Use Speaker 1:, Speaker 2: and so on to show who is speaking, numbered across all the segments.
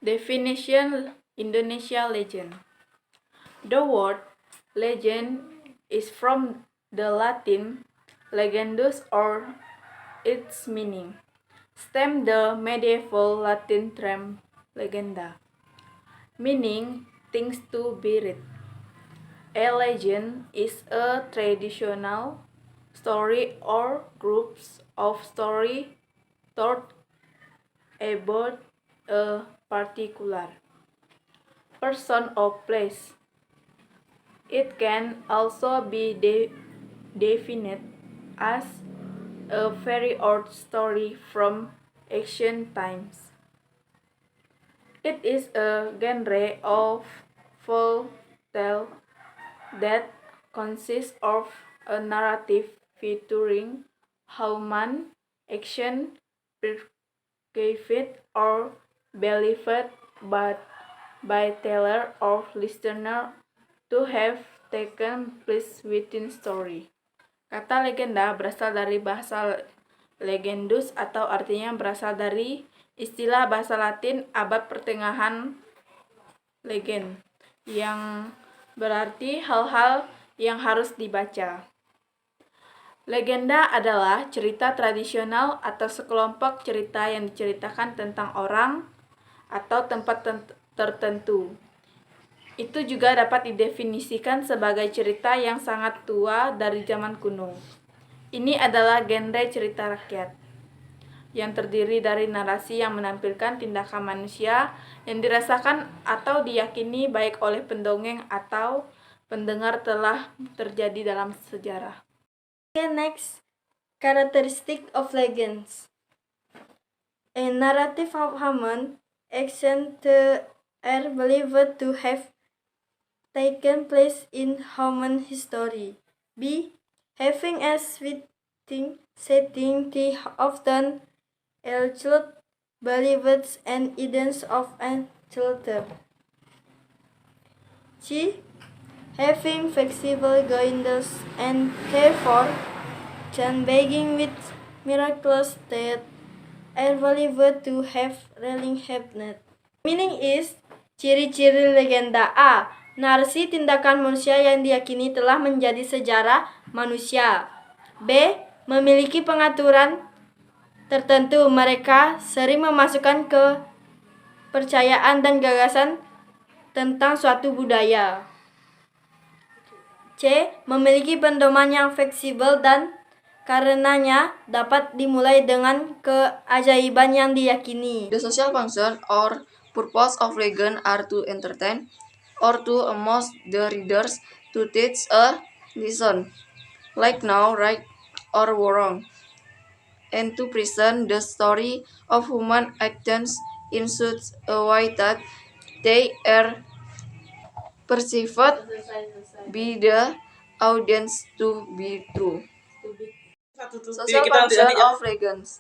Speaker 1: Definition Indonesia legend. The word legend is from the Latin legendus or its meaning stem the medieval Latin term legenda, meaning things to be read. A legend is a traditional story or groups of story told about a particular person or place. It can also be defined as a very old story from ancient times. It is a genre of folk tale that consists of a narrative featuring human action perceived or believed by teller or listener to have taken place within story. Kata legenda berasal dari bahasa legendus atau artinya berasal dari istilah bahasa Latin abad pertengahan legend yang berarti hal-hal yang harus dibaca. Legenda adalah cerita tradisional atau sekelompok cerita yang diceritakan tentang orang atau tempat tertentu. Itu juga dapat didefinisikan sebagai cerita yang sangat tua dari zaman kuno. Ini adalah genre cerita rakyat yang terdiri dari narasi yang menampilkan tindakan manusia yang dirasakan atau diyakini baik oleh pendongeng atau pendengar telah terjadi dalam sejarah.
Speaker 2: Okay, next, characteristic of legends. A narrative of human action are believed to have taken place in human history. B. Having a sweeping setting, they often include beliefs and ideas of ancestors. C. Having flexible goings and therefore can begging with miraculous that are believed to have really happened. Meaning is ciri-ciri legenda. A. Narasi tindakan manusia yang diyakini telah menjadi sejarah manusia. B. Memiliki pengaturan tertentu. Mereka sering memasukkan kepercayaan dan gagasan tentang suatu budaya. C. Memiliki pedoman yang fleksibel dan karenanya dapat dimulai dengan keajaiban yang diyakini.
Speaker 3: The social function or purpose of legend are to entertain or to amuse the readers, to teach a lesson, like now, right or wrong, and to present the story of human actions in such a way that they are perceived by the audience to be true. Social function of legends.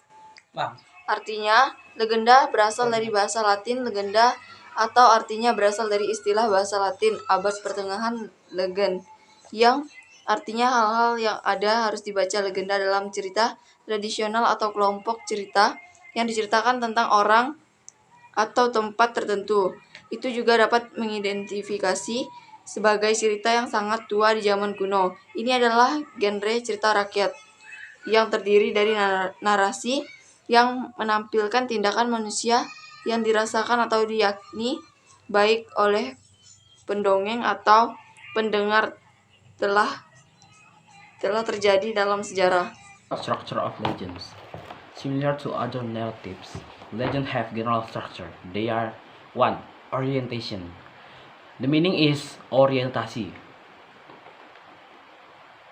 Speaker 3: Artinya, legenda berasal dari bahasa Latin legenda atau artinya berasal dari istilah bahasa Latin abad pertengahan legend yang artinya hal-hal yang ada harus dibaca. Legenda dalam cerita tradisional atau kelompok cerita yang diceritakan tentang orang atau tempat tertentu. Itu juga dapat mengidentifikasi sebagai cerita yang sangat tua di zaman kuno. Ini adalah genre cerita rakyat yang terdiri dari narasi yang menampilkan tindakan manusia yang dirasakan atau diyakini baik oleh pendongeng atau pendengar telah terjadi dalam sejarah.
Speaker 4: Structure of legends. Similar to other narratives, legends have general structure. They are 1. Orientation. The meaning is orientasi.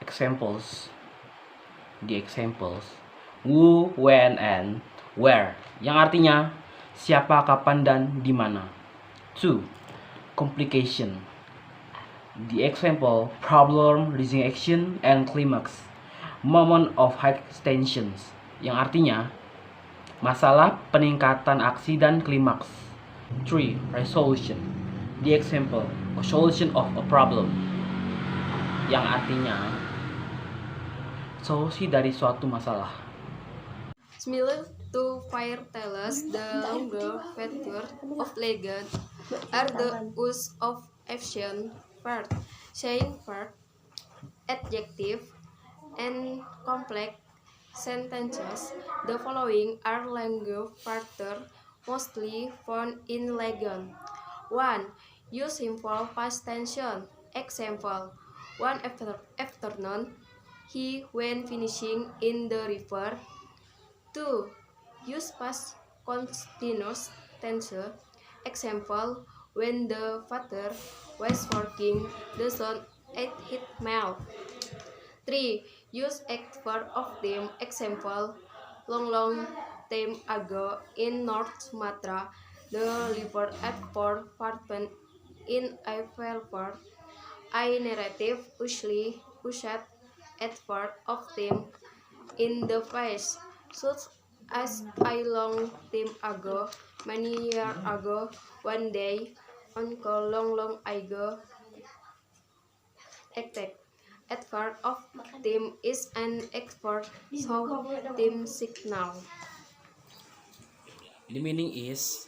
Speaker 4: Examples. The examples. Who, when, and where, yang artinya siapa, kapan, dan di mana. 2. Complication. The example, problem, rising action, and climax. Moment of high tensions, yang artinya masalah, peningkatan aksi, dan klimaks. 3. Resolution. The example, a solution of a problem, yang artinya solusi dari suatu masalah.
Speaker 3: Similar to fairy tales, the longer features of legend are the use of action verb, saying verb, adjective, and complex sentences. The following are longer factors mostly found in legend. 1. Use simple past tension. Example: one afternoon, he went fishing in the river. 2. Use past continuous tense. Example: when the father was working, the son ate his meal. 3. Use adverb of time. Example: long time ago in North Sumatra, the river at Port Farpen in a Velver. I narrative usually used adverb of time in the past, such as a long time ago, many years ago, one day, uncle long ago, attack. Adverb of time is an adverb, so time signal.
Speaker 4: The meaning is,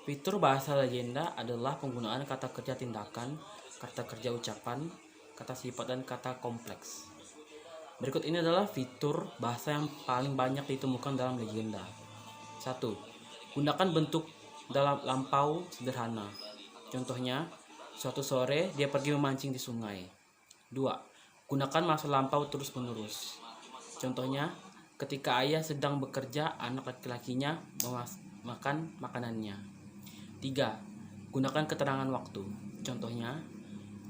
Speaker 4: fitur bahasa legenda adalah penggunaan kata kerja tindakan, kata kerja ucapan, kata sifat, dan kata kompleks. Berikut ini adalah fitur bahasa yang paling banyak ditemukan dalam legenda. 1. Gunakan bentuk dalam lampau sederhana. Contohnya, suatu sore dia pergi memancing di sungai. 2. Gunakan masa lampau terus-menerus. Contohnya, ketika ayah sedang bekerja, anak laki-lakinya makan makanannya. 3. Gunakan keterangan waktu. Contohnya,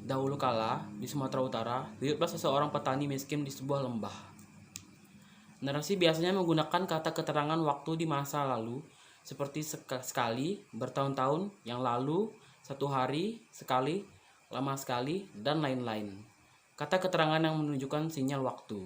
Speaker 4: dahulu kala di Sumatera Utara, hiduplah seseorang petani miskin di sebuah lembah. Narasi biasanya menggunakan kata keterangan waktu di masa lalu, seperti sekali, bertahun-tahun, yang lalu, satu hari, sekali, lama sekali, dan lain-lain. Kata keterangan yang menunjukkan sinyal waktu.